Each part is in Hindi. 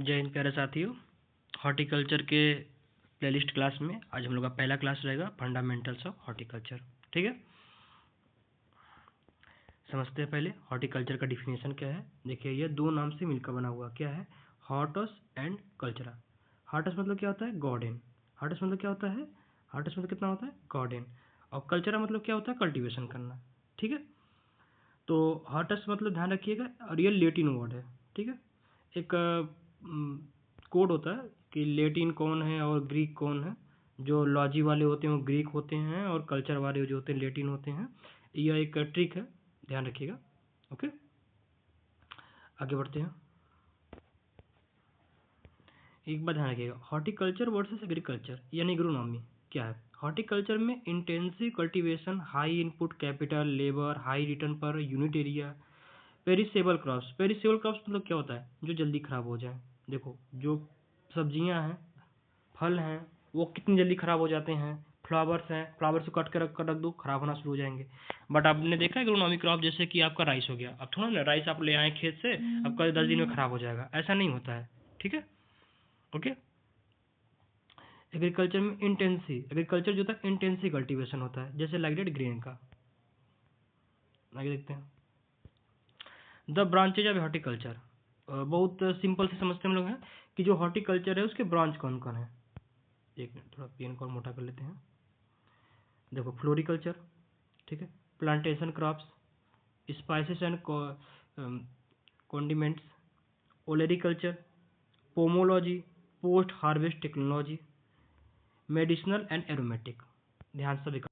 जय हिंद प्यारे साथियों। हॉर्टिकल्चर के प्लेलिस्ट क्लास में आज हम लोग का पहला क्लास रहेगा फंडामेंटल्स ऑफ हॉर्टिकल्चर। ठीक है, समझते हैं पहले हॉर्टिकल्चर का डिफिनेशन क्या है। देखिए ये दो नाम से मिलकर बना हुआ क्या है, हॉर्टस एंड कल्चरा। हॉर्टस मतलब क्या होता है, गार्डन। हॉर्टस मतलब क्या होता है, हॉर्टस मतलब कितना होता है, गार्डन। और कल्चरा मतलब क्या होता है, कल्टीवेशन करना। ठीक है, तो हॉर्टस मतलब ध्यान रखिएगा, और ये लेटिन वर्ड है। ठीक है, एक कोड होता है कि लेटिन कौन है और ग्रीक कौन है। जो लॉजी वाले होते हैं वो ग्रीक होते हैं, और कल्चर वाले जो होते हैं लेटिन होते हैं। यह एक ट्रिक है, ध्यान रखिएगा। ओके, आगे बढ़ते हैं। एक बात ध्यान रखिएगा, हॉर्टिकल्चर वर्सेस एग्रीकल्चर यानी एग्रोनॉमी क्या है। हॉर्टिकल्चर में intensive cultivation, high input capital, labour, high return per unit area. Perishable crops, perishable crops मतलब क्या होता है, जो जल्दी खराब हो जाए। देखो जो सब्जियां हैं, फल हैं, वो कितनी जल्दी खराब हो जाते हैं। फ्लावर्स हैं, फ्लावर्स को कट कर रख दो, खराब होना शुरू हो जाएंगे। बट आपने देखा है एग्रोनॉमी क्रॉप, जैसे कि आपका राइस हो गया, अब थोड़ा ना राइस आप ले आए खेत से, अब कल 10 दिन में खराब हो जाएगा, ऐसा नहीं होता है। ठीक है, ओके। एग्रीकल्चर में इंटेंसिव, एग्रीकल्चर जो होता है इंटेंसिव कल्टीवेशन होता है, जैसे लाइक डेट ग्रेन का। आगे देखते हैं, द ब्रांचेज ऑफ हॉर्टिकल्चर। बहुत सिंपल से समझते हम लोग हैं कि जो हॉर्टिकल्चर है उसके ब्रांच कौन कौन है। एक मिनट, थोड़ा पेन को मोटा कर लेते हैं। देखो फ्लोरिकल्चर, ठीक है, plantation crops, spices and condiments, olericulture, pomology, post harvest technology, medicinal and aromatic. ध्यान से देखो,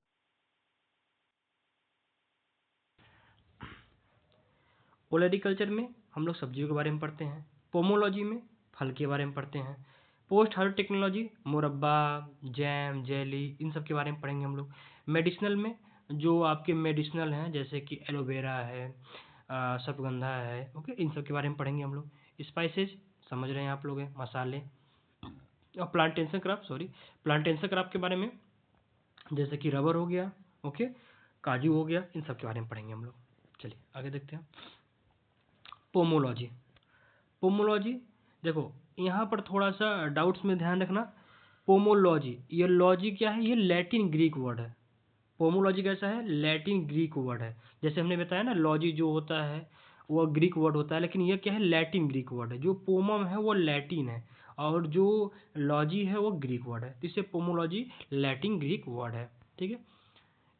ओलेरिकल्चर में हम लोग सब्जियों के बारे में पढ़ते हैं, पोमोलॉजी में फल के बारे में पढ़ते हैं, पोस्ट हार्वेस्ट टेक्नोलॉजी मुरब्बा, जैम, जेली, इन सब के बारे में पढ़ेंगे हम लोग। मेडिसिनल में जो आपके मेडिसिनल हैं, जैसे कि एलोवेरा है, सतगंधा है, ओके, इन सब के बारे में पढ़ेंगे हम लोग। स्पाइसेस समझ रहे हैं आप लोग, हैं मसाले। और plantation crop, sorry, plantation crop के बारे में जैसे कि रबर हो गया, ओके, काजू हो गया, इन सब के बारे में पढ़ेंगे हम लोग। चलिए आगे देखते हैं। पोमोलॉजी, पोमोलॉजी देखो यहाँ पर थोड़ा सा डाउट्स में ध्यान रखना। पोमोलॉजी, ये लॉजी क्या है, ये लैटिन ग्रीक वर्ड है। पोमोलॉजी कैसा है, लैटिन ग्रीक वर्ड है। जैसे हमने बताया ना, लॉजी जो होता है वो ग्रीक वर्ड होता है, लेकिन ये क्या है, लैटिन ग्रीक वर्ड है। जो पोमम है वो लैटिन है, और जो लॉजी है वो ग्रीक वर्ड है, तो इससे पोमोलॉजी लैटिन ग्रीक वर्ड है। ठीक है,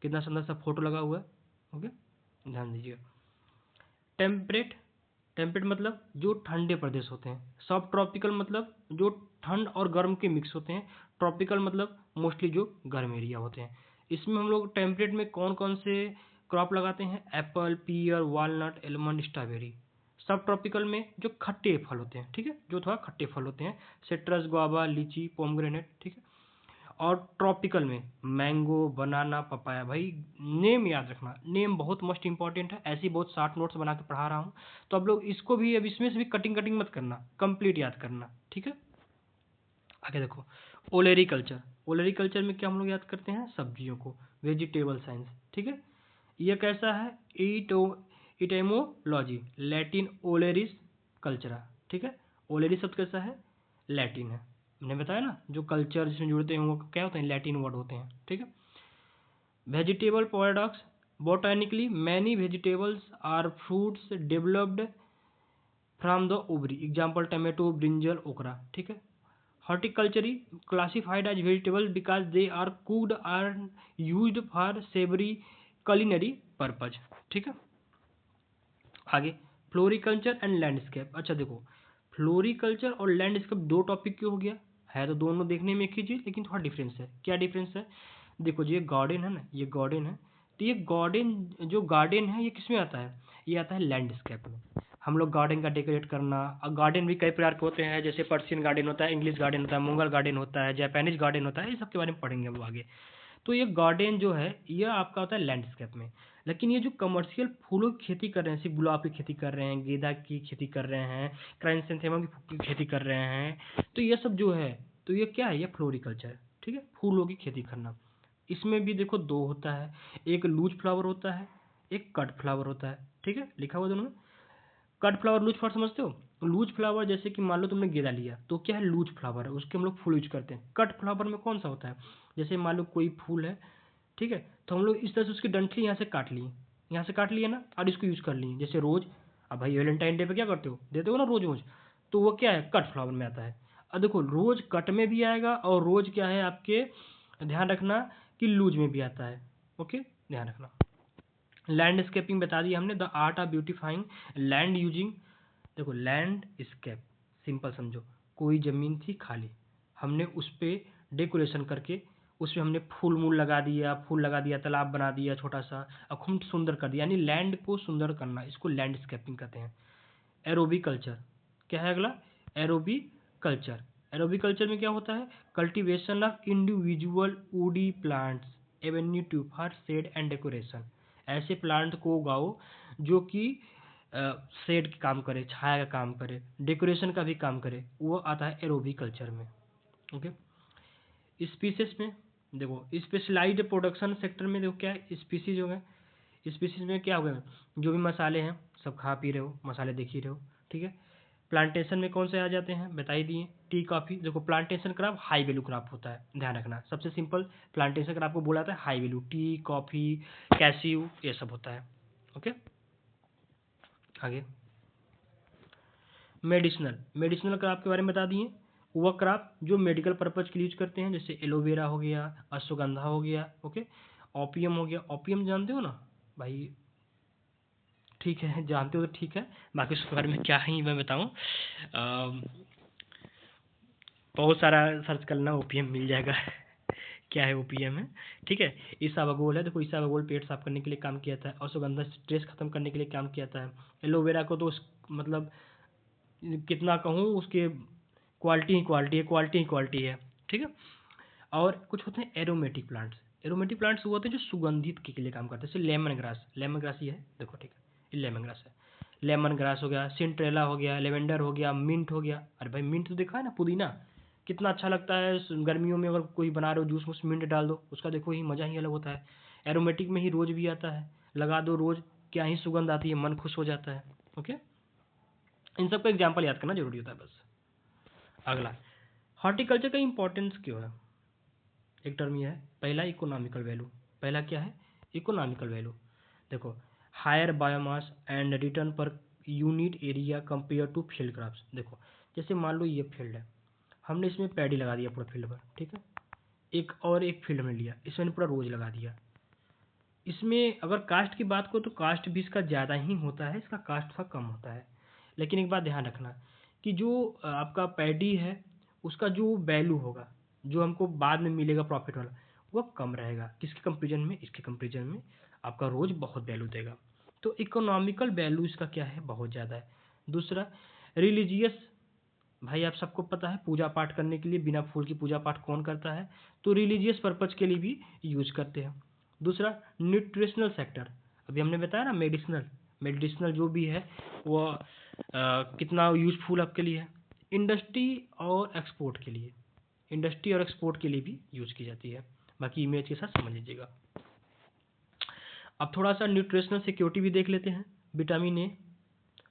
कितना सुंदर सा फोटो लगा हुआ है। ओके, ध्यान दीजिए। टेम्परेट, टेम्परेट मतलब जो ठंडे प्रदेश होते हैं। सब ट्रॉपिकल मतलब जो ठंड और गर्म के मिक्स होते हैं। ट्रॉपिकल मतलब मोस्टली जो गर्म एरिया होते हैं। इसमें हम लोग टेम्परेट में कौन कौन से क्रॉप लगाते हैं, Apple, peer, walnut, almond, strawberry. सब ट्रॉपिकल में जो खट्टे फल होते हैं, ठीक है, जो थोड़ा खट्टे फल होते हैं, सिट्रस, गुआवा, लीची, पोमग्रेनेट। ठीक है, और ट्रॉपिकल में मैंगो, बनाना, पपाया। भाई नेम याद रखना, नेम बहुत मोस्ट इंपॉर्टेंट है। ऐसी बहुत शार्ट नोट्स बना के पढ़ा रहा हूँ, तो अब लोग इसको भी, अब इसमें से भी कटिंग कटिंग मत करना, कंप्लीट याद करना। ठीक है, आगे देखो, ओलेरिकल्चर। ओलेरिकल्चर में क्या हम लोग याद करते हैं, सब्जियों को, वेजिटेबल साइंस। ठीक है, ये कैसा है, इटेमोलॉजी, लैटिन ओलेरिस कल्चरा। ठीक है, ओलेरिस शब्द कैसा है, लैटिन है। मैंने बताया ना, जो कल्चर जिसमें जुड़ते हैं वो क्या होते हैं, लैटिन वर्ड होते हैं। ठीक है, vegetable paradox, botanically many vegetables are fruits developed from the ovary, example tomato, brinjal, okra. ठीक है, horticulturally classified as vegetable because they are cooked or used for savoury culinary purpose. ठीक है, आगे फ्लोरिकल्चर एंड लैंडस्केप। अच्छा देखो, फ्लोरिकल्चर और लैंडस्केप दो टॉपिक क्यों हो गया है, तो दोनों देखने में एक ही चीज, लेकिन थोड़ा डिफरेंस है। क्या डिफरेंस है, देखो ये गार्डन है ना, ये गार्डन है, तो ये गार्डन, जो गार्डन है ये किस में आता है, ये आता है लैंडस्केप में। हम लोग गार्डन का डेकोरेट करना, और गार्डन भी कई प्रकार के होते हैं, जैसे पर्शियन गार्डन होता है, इंग्लिश गार्डन होता है, मुगल गार्डन होता है, जापानीज गार्डन होता है, ये सब के बारे में पढ़ेंगे हम लोग आगे। तो ये गार्डन जो है ये आपका होता है लैंडस्केप में। लेकिन ये जो कमर्शियल फूलों की खेती कर रहे हैं, सिर्फ गुलाब की खेती कर रहे हैं, गेंदा की खेती कर रहे हैं, क्राइसैंथेमम की खेती कर रहे हैं, तो ये सब जो है, तो ये क्या है, ये फ्लोरिकल्चर। ठीक है, फूलों की खेती करना। इसमें भी देखो दो होता है, एक लूज फ्लावर होता है, एक कट फ्लावर होता है। ठीक है, लिखा हुआ दोनों में। कट फ्लावर, लूज फ्लावर समझते हो, लूज फ्लावर जैसे कि मान लो तुमने गेंदा लिया तो क्या है, लूज फ्लावर है, उसके हम लोग फूल यूज करते हैं। कट फ्लावर में कौन सा होता है, जैसे मान लो कोई फूल है, ठीक है, तो हम लोग इस तरह से उसकी डंठली यहाँ से काट लिए, यहाँ से काट लिए ना, और इसको यूज कर लिए। जैसे रोज, अब भाई वैलेंटाइन डे पे क्या करते हो, देते हो ना रोज रोज, तो वो क्या है, कट फ्लावर में आता है। अब देखो रोज कट में भी आएगा, और रोज क्या है आपके, ध्यान रखना कि लूज में भी आता है। ओके, ध्यान रखना। लैंडस्केपिंग बता दिया हमने, the art of beautifying land using. देखो लैंडस्केप सिंपल समझो, कोई ज़मीन थी खाली, हमने उस पर डेकोरेशन करके उसमें हमने फूल मूल लगा दिया, फूल लगा दिया, तालाब बना दिया छोटा सा, और खूब सुंदर कर दिया, यानी लैंड को सुंदर करना, इसको लैंडस्केपिंग कहते हैं। एरोबी कल्चर क्या है अगला, एरोबी कल्चर। एरोबी कल्चर में क्या होता है, cultivation of individual woody plants avenue to for shade and decoration. ऐसे प्लांट को उगाओ जो कि शेड का काम करे, छाया का काम करे, डेकोरेशन का भी काम करे, वो आता है एरोबी कल्चर में। ओके, स्पीसीज में देखो, स्पेशलाइज्ड प्रोडक्शन सेक्टर में देखो क्या है, स्पीसीज हो गए। स्पीसीज में क्या हो गया, जो भी मसाले हैं सब खा पी रहे हो, मसाले देख ही रहे हो, ठीक है। प्लांटेशन में कौन से आ जाते हैं, बता ही दिए, टी कॉफ़ी। देखो plantation crop high value crop होता है, ध्यान रखना, सबसे सिंपल प्लांटेशन क्रॉप को बोला जाता है हाई वैल्यू, टी कॉफ़ी कैसियू ये सब होता है। ओके, आगे मेडिसिनल, मेडिसिनल क्रॉप के बारे में बता दिए, वह क्रॉप जो मेडिकल पर्पज के लिए यूज करते हैं, जैसे एलोवेरा हो गया, अश्वगंधा हो गया, ओके, ओपियम हो गया। ओपियम जानते हो ना भाई, ठीक है जानते हो तो ठीक है, बाकी उसके बारे में क्या ही मैं बताऊं, बहुत सारा सर्च करना, ओपीएम मिल जाएगा क्या है ओपीएम है, ठीक है। ईसाबगोल है, देखो ईसाबगोल पेट साफ करने के लिए काम किया था, और सुगंधा स्ट्रेस खत्म करने के लिए काम किया था। एलोवेरा को तो मतलब कितना कहूँ, उसके क्वालिटी ही क्वालिटी है, क्वालिटी ही क्वालिटी है, ठीक है। और कुछ होते हैं एरोमेटिक प्लांट्स, एरोमेटिक प्लांट्स वो होते हैं जो सुगंधित के लिए काम करते हैं, जैसे लेमन ग्रास, लेमन ग्रास ये है देखो, ठीक है, ये लेमन ग्रास है, लेमन ग्रास हो गया, सिंट्रेला हो गया, लेवेंडर हो गया, मिंट हो गया। अरे भाई मिंट तो देखा है ना, पुदीना कितना अच्छा लगता है, गर्मियों में अगर कोई बना रहे हो जूस, उसमें मिंट डाल दो, उसका देखो ही मज़ा ही अलग होता है। एरोमेटिक में ही रोज भी आता है, लगा दो रोज, क्या ही सुगंध आती है, मन खुश हो जाता है। ओके, इन सब का एग्जाम्पल याद करना जरूरी होता है बस। अगला, हॉर्टिकल्चर का इंपॉर्टेंस क्यों है, एक टर्म ये है, पहला इकोनॉमिकल वैल्यू, पहला क्या है, इकोनॉमिकल वैल्यू। देखो higher biomass and return per unit area compare to field crops. देखो जैसे मान लो ये फील्ड है, हमने इसमें पैडी लगा दिया पूरा फील्ड पर, ठीक है, एक और एक फील्ड में लिया, इसमें पूरा रोज लगा दिया। इसमें अगर कास्ट की बात करो तो कास्ट भी इसका ज़्यादा ही होता है, इसका कास्ट थोड़ा कम होता है। लेकिन एक बात ध्यान रखना कि जो आपका पैडी है उसका जो वैल्यू होगा, जो हमको बाद में मिलेगा प्रॉफिट वाला, वो कम रहेगा, किसके कंपेरिजन में, इसके कंपेरिजन में आपका रोज बहुत वैल्यू देगा। तो इकोनॉमिकल वैल्यू इसका क्या है, बहुत ज़्यादा है। दूसरा रिलीजियस, भाई आप सबको पता है पूजा पाठ करने के लिए, बिना फूल की पूजा पाठ कौन करता है, तो रिलीजियस पर्पज के लिए भी यूज करते हैं। दूसरा न्यूट्रिशनल सेक्टर, अभी हमने बताया ना मेडिसिनल, मेडिसिनल जो भी है वो कितना यूजफुल आपके लिए है। इंडस्ट्री और एक्सपोर्ट के लिए, इंडस्ट्री और एक्सपोर्ट के लिए भी यूज की जाती है, बाकी इमेज के साथ समझ लीजिएगा। अब थोड़ा सा न्यूट्रिशनल सिक्योरिटी भी देख लेते हैं। विटामिन ए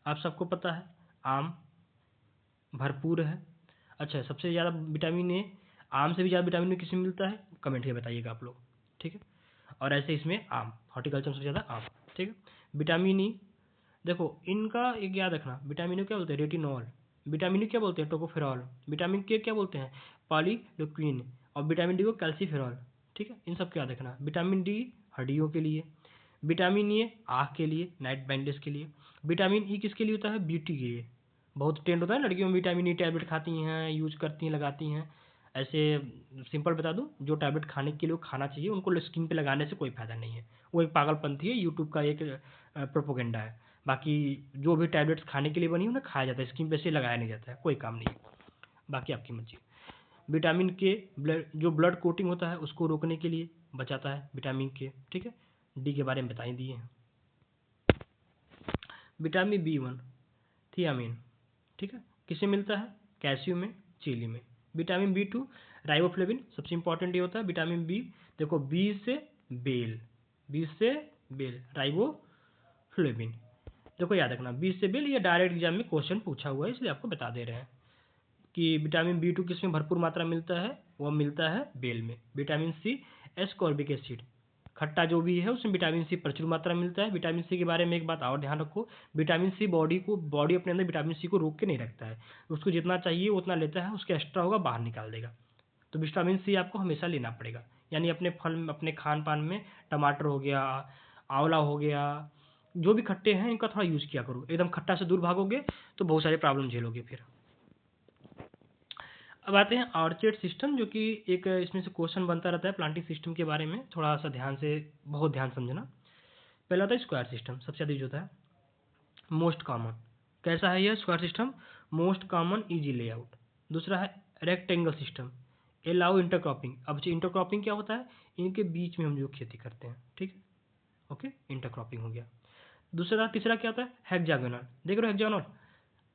आप सबको पता है, आम भरपूर है। अच्छा, सबसे ज़्यादा विटामिन ए, आम से भी ज़्यादा विटामिन ए किसमें मिलता है, कमेंट में बताइएगा आप लोग, ठीक है। और ऐसे इसमें आम, हॉर्टिकल्चर में सबसे ज़्यादा आम, ठीक है। विटामिन ई, देखो इनका एक याद रखना, विटामिन ए क्या बोलते हैं, रेटिनॉल, विटामिन ई क्या बोलते हैं, टोकोफेरॉल, विटामिन के क्या बोलते हैं, पॉलीलुक्विन, और विटामिन डी को कैल्सीफेरॉल, ठीक है। इन सब को याद रखना। विटामिन डी हड्डियों के लिए, विटामिन ए आँख के लिए, नाइट ब्लाइंडनेस के लिए। विटामिन ई किसके लिए होता है, ब्यूटी के लिए, बहुत ट्रेंड होता है लड़कियों में, विटामिन ई टैबलेट खाती हैं, यूज करती हैं, लगाती हैं। ऐसे सिंपल बता दूं, जो टैबलेट खाने के लिए वो खाना चाहिए, उनको स्किन पे लगाने से कोई फायदा नहीं है, वो एक पागलपंथी है, यूट्यूब का एक प्रोपोगेंडा है। बाकी जो भी टैबलेट्स खाने के लिए बनी है उन्हें खाया जाता है, स्किन पे से लगाया नहीं जाता है, कोई काम नहीं है, बाकी आपकी मर्जी। विटामिन के ब्लड, जो ब्लड कोटिंग होता है उसको रोकने के लिए बचाता है विटामिन के, ठीक है। डी के बारे में बता ही दिए हैं। विटामिन बी 1 थियामिन, ठीक है, किसे मिलता है, कैल्शियम में, चीली में। विटामिन बी 2 राइबोफ्लेविन, सबसे इंपॉर्टेंट ये होता है विटामिन बी, देखो बी से बेल, बी से बेल, राइबोफ्लेविन। देखो याद रखना, बी से बेल, ये डायरेक्ट एग्जाम में क्वेश्चन पूछा हुआ है, इसलिए आपको बता दे रहे हैं कि विटामिन बी टू किसमें भरपूर मात्रा मिलता है, वह मिलता है बेल में। विटामिन सी एस्कॉर्बिक एसिड, खट्टा जो भी है उसमें विटामिन सी प्रचुर मात्रा में मिलता है। विटामिन सी के बारे में एक बात और ध्यान रखो, विटामिन सी बॉडी अपने अंदर विटामिन सी को रोक के नहीं रखता है, उसको जितना चाहिए उतना लेता है, उसके एक्स्ट्रा होगा बाहर निकाल देगा। तो विटामिन सी आपको हमेशा लेना पड़ेगा, यानी अपने फल में, अपने खान पान में टमाटर हो गया, आंवला हो गया, जो भी खट्टे हैं इनका थोड़ा यूज़ किया करो। एकदम खट्टा से दूर भागोगे तो बहुत सारे प्रॉब्लम झेलोगे फिर। अब आते हैं ऑर्चर्ड सिस्टम, जो कि एक इसमें से क्वेश्चन बनता रहता है प्लांटिंग सिस्टम के बारे में, थोड़ा सा ध्यान से, बहुत ध्यान समझना। पहला होता है स्क्वायर सिस्टम, सबसे ज़्यादा यूज होता है, मोस्ट कॉमन। कैसा है यह square system? Most common easy layout. दूसरा है रेक्टेंगल सिस्टम, अलाउ इंटरक्रॉपिंग। अब इंटरक्रॉपिंग क्या होता है? इनके बीच में हम जो खेती करते हैं, ठीक है, ओके, इंटरक्रॉपिंग हो गया। तीसरा क्या होता है? हेक्सागोनल। देख रहे हो हेक्सागोनल?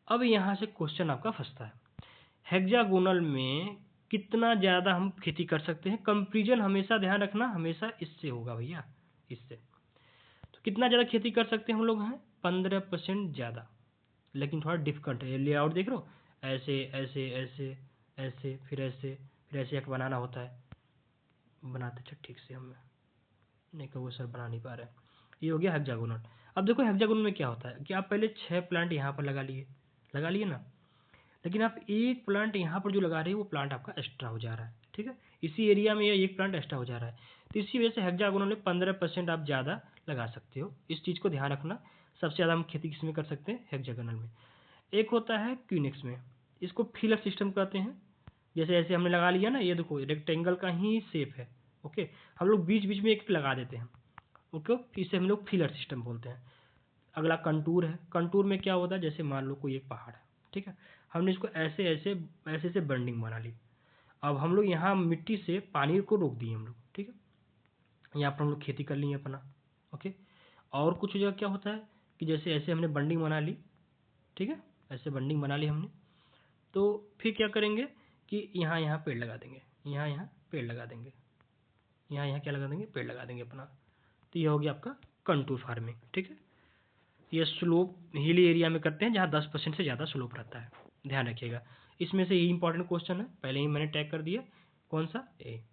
अब यहाँ से क्वेश्चन आपका फंसता है, हेक्सागोनल में कितना ज़्यादा हम खेती कर सकते हैं? कंपेरिजन हमेशा ध्यान रखना, हमेशा इससे होगा भैया, इससे। तो कितना ज़्यादा खेती कर सकते हैं हम लोग हैं? 15% ज़्यादा। लेकिन थोड़ा डिफिकल्ट है, ये लेआउट देख रहे हो, ऐसे ऐसे ऐसे ऐसे फिर ऐसे फिर ऐसे एक बनाना होता है, बनाते थे ठीक से हम, नहीं कहो सर बना नहीं पा रहे। ये हो गया हेक्सागोनल। अब देखो हेक्सागोनल में क्या होता है कि आप पहले 6 प्लांट यहाँ पर लगा लिए ना, लेकिन आप एक प्लांट यहाँ पर जो लगा रहे हो वो प्लांट आपका एक्स्ट्रा हो जा रहा है, ठीक है, इसी एरिया में ये एक प्लांट एक्स्ट्रा हो जा रहा है। तो इसी वजह से हेक्सागोनल में 15% आप ज़्यादा लगा सकते हो, इस चीज़ को ध्यान रखना। सबसे ज़्यादा हम खेती किस में कर सकते हैं? हेक्सागोनल में। एक होता है क्यूनिक्स में, इसको फिलर सिस्टम कहते हैं। जैसे ऐसे हमने लगा लिया ना, ये देखो रेक्टेंगल का ही शेप है, ओके, हम लोग बीच बीच में एक लगा देते हैं, ओके, इसे हम लोग फिलर सिस्टम बोलते हैं। अगला कंटूर है, कंटूर में क्या होता है? जैसे मान लो कोई एक पहाड़ है, ठीक है, हमने इसको ऐसे ऐसे ऐसे से बंडिंग बना ली। अब हम लोग यहाँ मिट्टी से पानी को रोक दिए हम लोग, ठीक है, यहाँ पर हम लोग खेती कर लिए अपना, ओके। और कुछ जगह क्या होता है कि जैसे ऐसे हमने बंडिंग बना ली, ठीक है, ऐसे बंडिंग बना ली हमने, तो फिर क्या करेंगे कि यहाँ यहाँ पेड़ लगा देंगे, यहाँ यहाँ पेड़ लगा देंगे, यहाँ यहाँ क्या लगा देंगे? पेड़ लगा देंगे अपना। तो ये हो गया आपका कंटूर फार्मिंग, ठीक है। ये स्लोप हिली एरिया में करते हैं जहाँ 10% से ज़्यादा स्लोप रहता है, ध्यान रखिएगा। इसमें से ये इंपॉर्टेंट क्वेश्चन है, पहले ही मैंने टैग कर दिया, कौन सा? ए,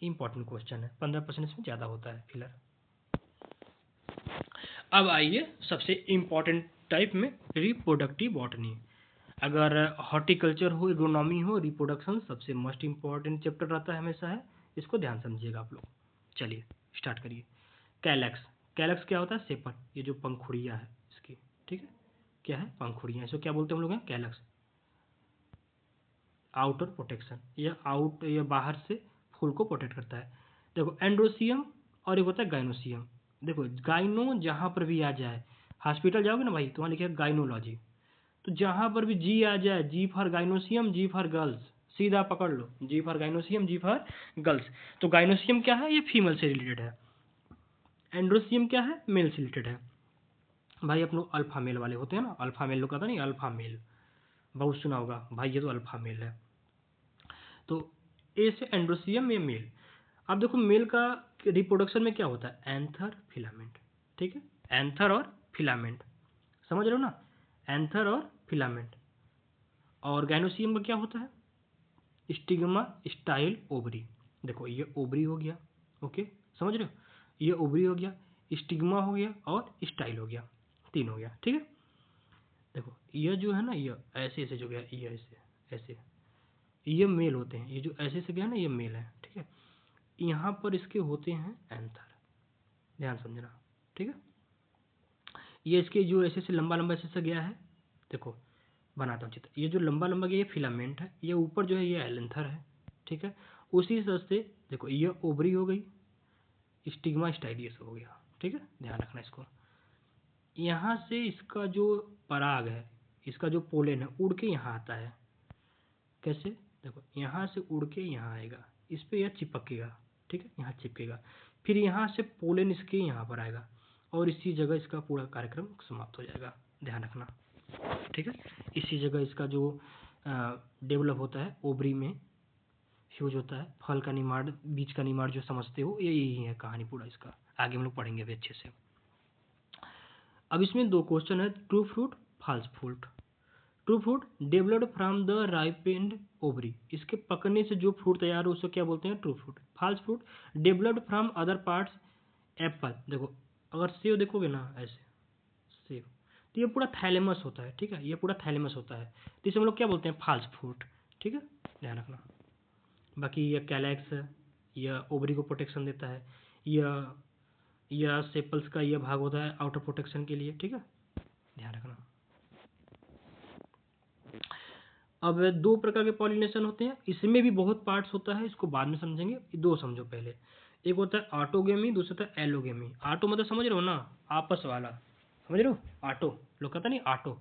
इंपॉर्टेंट क्वेश्चन है, 15% इसमें ज़्यादा होता है फिलर। अब आइए सबसे इम्पॉर्टेंट टाइप में, रिप्रोडक्टिव बॉटनी। अगर हॉर्टिकल्चर हो, एग्रोनॉमी हो, रिप्रोडक्शन सबसे मोस्ट इम्पॉर्टेंट चैप्टर रहता है, हमेशा है, इसको ध्यान समझिएगा आप लोग। चलिए स्टार्ट करिए। कैलक्स, कैलक्स क्या होता है? सेपर, ये जो पंखुड़ियाँ है इसकी, ठीक है, क्या है? पंखुड़ियाँ, इसको क्या बोलते हैं हम लोग हैं? कैलक्स। आउटर प्रोटेक्शन, ये बाहर से फूल को प्रोटेक्ट करता है। देखो एंड्रोसियम और एक होता है गाइनोसियम। देखो गाइनो जहाँ पर भी आ जाए, हॉस्पिटल जाओगे ना भाई तो वहाँ लिखेगा गाइनोलॉजी, तो जहाँ पर भी जी आ जाए, G for gynoecium, G for girls, सीधा पकड़ लो, G for gynoecium, G for girls. तो गाइनोसियम क्या है? ये फीमेल से रिलेटेड है। एंड्रोसियम क्या है? मेल से रिलेटेड है। भाई अपने अल्फा मेल वाले होते हैं ना, अल्फा मेल लोग कहता नहीं, अल्फा मेल बहुत सुना होगा भाई, ये तो अल्फा मेल है। तो ए से एंड्रोसियम में मेल। अब देखो मेल का रिप्रोडक्शन में क्या होता है? एंथर फिलामेंट, ठीक है, एंथर और फिलामेंट, समझ रहे हो ना, एंथर और फिलामेंट। और गाइनोसियम का क्या होता है? Stigma style ovary. देखो ये ओवरी हो गया, ओके, समझ रहे हो, ये ओवरी हो गया, स्टिग्मा हो गया और स्टाइल हो गया, 3 हो गया, ठीक है। देखो ये जो है ना, ये ऐसे ऐसे जो गया, ये ऐसे ऐसे, ये मेल होते हैं, ये जो ऐसे से गया ना ये मेल है, ठीक है। यहाँ पर इसके होते हैं एंथर, ध्यान समझना, ठीक है। ये इसके जो ऐसे से लंबा लंबा ऐसे से गया है, देखो बनाता हूँ चित्र, ये जो लंबा लंबा गया ये फिलामेंट है, ये ऊपर जो है ये एलेंथर है, ठीक है। उसी तरह से देखो ये ओवरी हो गई, स्टिग्मा स्टाइलियस हो गया, ठीक है, ध्यान रखना इसको। यहाँ से इसका जो पराग है, इसका जो पोलेन है उड़ के यहाँ आता है, कैसे? देखो यहाँ से उड़ के यहाँ आएगा, इस पर यह चिपकेगा, ठीक है, यहाँ चिपकेगा, फिर यहाँ से पोलेन इसके यहाँ पर आएगा और इसी जगह इसका पूरा कार्यक्रम समाप्त हो जाएगा, ध्यान रखना, ठीक है। इसी जगह इसका जो डेवलप होता है ओवरी में फ्यूज होता है, फल का निर्माण, बीज का निर्माण जो समझते हो, ये यही है कहानी पूरा इसका, आगे हम लोग पढ़ेंगे अभी अच्छे से। अब इसमें दो क्वेश्चन है, true fruit, false fruit. True fruit developed from the ripened ovary, इसके पकने से जो फ्रूट तैयार हो उसको क्या बोलते हैं, true fruit. False fruit developed from other parts, apple. देखो अगर सेव देखोगे ना ऐसे, सेव तो ये पूरा थैलेमस होता है, ठीक है, ये पूरा थैलेमस होता है, तो इसे हम लोग क्या बोलते हैं, फॉल्स फ्रूट, ठीक है, ध्यान रखना। बाकी यह कैलैक्स है, यह ओवरी को प्रोटेक्शन देता है, यह सेपल्स का यह भाग होता है आउटर प्रोटेक्शन के लिए, ठीक है, ध्यान रखना। अब दो प्रकार के पॉलिनेशन होते हैं, इसमें भी बहुत पार्ट्स होता है, इसको बाद में समझेंगे, दो समझो पहले। एक होता है ऑटोगेमी, दूसरा होता है एलोगेमी। ऑटो मतलब समझ रहे हो ना, आपस वाला, समझ रहे हो, ऑटो लोग कहता नहीं ऑटो,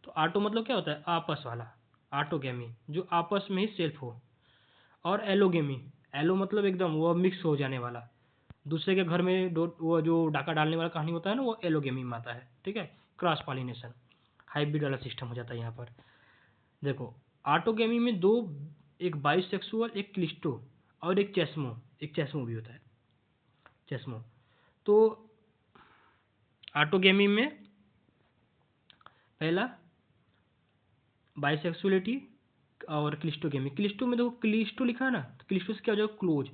तो ऑटो मतलब क्या होता है, आपस वाला, ऑटोगेमी जो आपस में ही सेल्फ हो। और एलोगेमी, एलो मतलब एकदम वो मिक्स हो जाने वाला, दूसरे के घर में वो जो डाका डालने वाला कहानी होता है ना, वो एलोगेमी में आता है, ठीक है, क्रॉस पॉलिनेशन, हाइब्रिड वाला सिस्टम हो जाता है यहाँ पर। देखो ऑटोगेमी में दो, एक बाइसेक्सुअल, एक क्लिस्टो, और एक चेस्मो भी होता है, चेस्मो। तो ऑटोगेमी में पहला बाइसेक्सुअलिटी और क्लिस्टोगेमी। क्लिस्टो में देखो, क्लिस्टो लिखा है ना, तो क्लिस्टो से क्या हो जाएगा, क्लोज।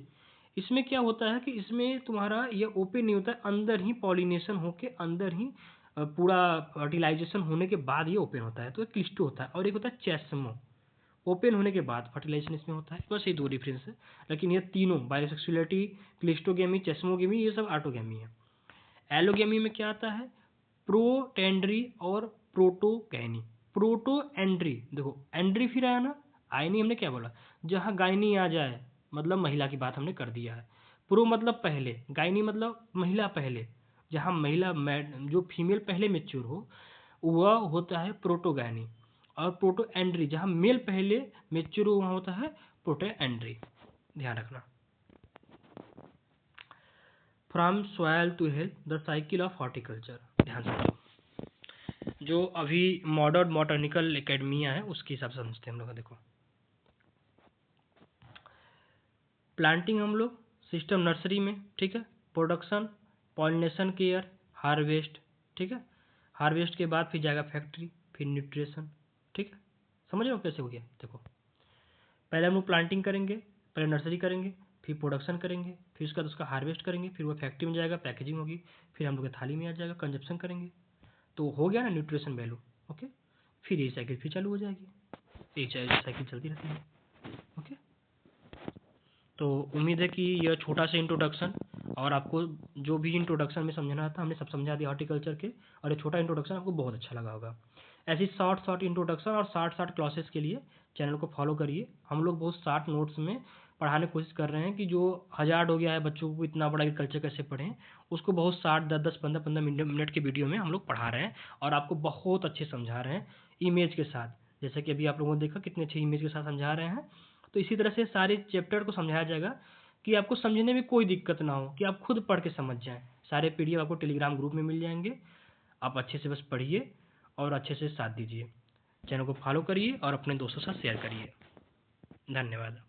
इसमें क्या होता है कि इसमें तुम्हारा ये ओपन नहीं होता है, अंदर ही पॉलिनेशन होके अंदर ही पूरा फर्टिलाइजेशन होने के बाद ये ओपन होता है, तो क्लिस्टो होता है। और एक होता है चेस्मो, ओपन होने के बाद फर्टिलाइजेशन इसमें होता है, बस ये दो डिफरेंस है। लेकिन ये तीनों बायोसेक्सुअलिटी, क्लिस्टोगेमी, चेस्मोगेमी, ये सब ऑटोगेमी है। एलोगेमी में क्या आता है, प्रोटेंड्री और प्रोटोगैनी। प्रोटोएंड्री, देखो एंड्री फिर आया ना, आयनी हमने क्या बोला, जहाँ गायनी आ जाए मतलब महिला की बात हमने कर दिया है। प्रो मतलब पहले, गायनी मतलब महिला पहले, जहाँ महिला जो फीमेल पहले मेच्योर हो वह होता है प्रोटोगैनी। और प्रोटोएंड्री जहाँ मेल पहले मेच्योर हो वहाँ होता है प्रोटोएंड्री, ध्यान रखना। From soil to health, the cycle of horticulture, ध्यान से जो अभी मॉडर्न बॉटनिकल एकेडमिया है उसके हिसाब से समझते हैं हम लोग। देखो प्लांटिंग हम लोग सिस्टम नर्सरी में, ठीक है, प्रोडक्शन, पॉलिनेशन केयर, हार्वेस्ट, ठीक है, हार्वेस्ट के बाद फिर जाएगा फैक्ट्री, फिर न्यूट्रिशन, ठीक है, समझ रहे हो कैसे हो गया। देखो पहले हम लोग प्लांटिंग करेंगे, पहले नर्सरी करेंगे, फिर प्रोडक्शन करेंगे, फिर उसका उसका हार्वेस्ट करेंगे, फिर वो फैक्ट्री में जाएगा, पैकेजिंग होगी, फिर हम लोग के थाली में आ जाएगा, कंजप्शन करेंगे, तो हो गया ना न्यूट्रिशन वैल्यू। ओके, फिर ये साइकिल फिर चालू हो जाएगी, ये साइकिल चलती रहती है। ओके, तो उम्मीद है कि यह छोटा सा इंट्रोडक्शन और आपको जो भी इंट्रोडक्शन में समझना था हमने सब समझा दिया हॉर्टिकल्चर के, और ये छोटा इंट्रोडक्शन आपको बहुत अच्छा लगा होगा। ऐसी शॉर्ट इंट्रोडक्शन और शॉर्ट क्लासेस के लिए चैनल को फॉलो करिए। हम लोग बहुत शॉर्ट नोट्स में पढ़ाने की कोशिश कर रहे हैं कि जो हज़ार्ड हो गया है बच्चों को इतना बड़ा एग्रीकल्चर कैसे पढ़ें, उसको बहुत शॉर्ट 10-10, 15-15 मिनट के वीडियो में हम लोग पढ़ा रहे हैं और आपको बहुत अच्छे समझा रहे हैं इमेज के साथ। जैसे कि अभी आप लोगों ने देखा कितने अच्छे इमेज के साथ समझा रहे हैं। तो इसी तरह से सारे चैप्टर को समझाया जाएगा कि आपको समझने में कोई दिक्कत ना हो, कि आप खुद पढ़ के समझ जाएं। सारे पीडीएफ आपको टेलीग्राम ग्रुप में मिल जाएंगे, आप अच्छे से बस पढ़िए और अच्छे से साथ दीजिए। चैनल को फॉलो करिए और अपने दोस्तों के साथ शेयर करिए। धन्यवाद।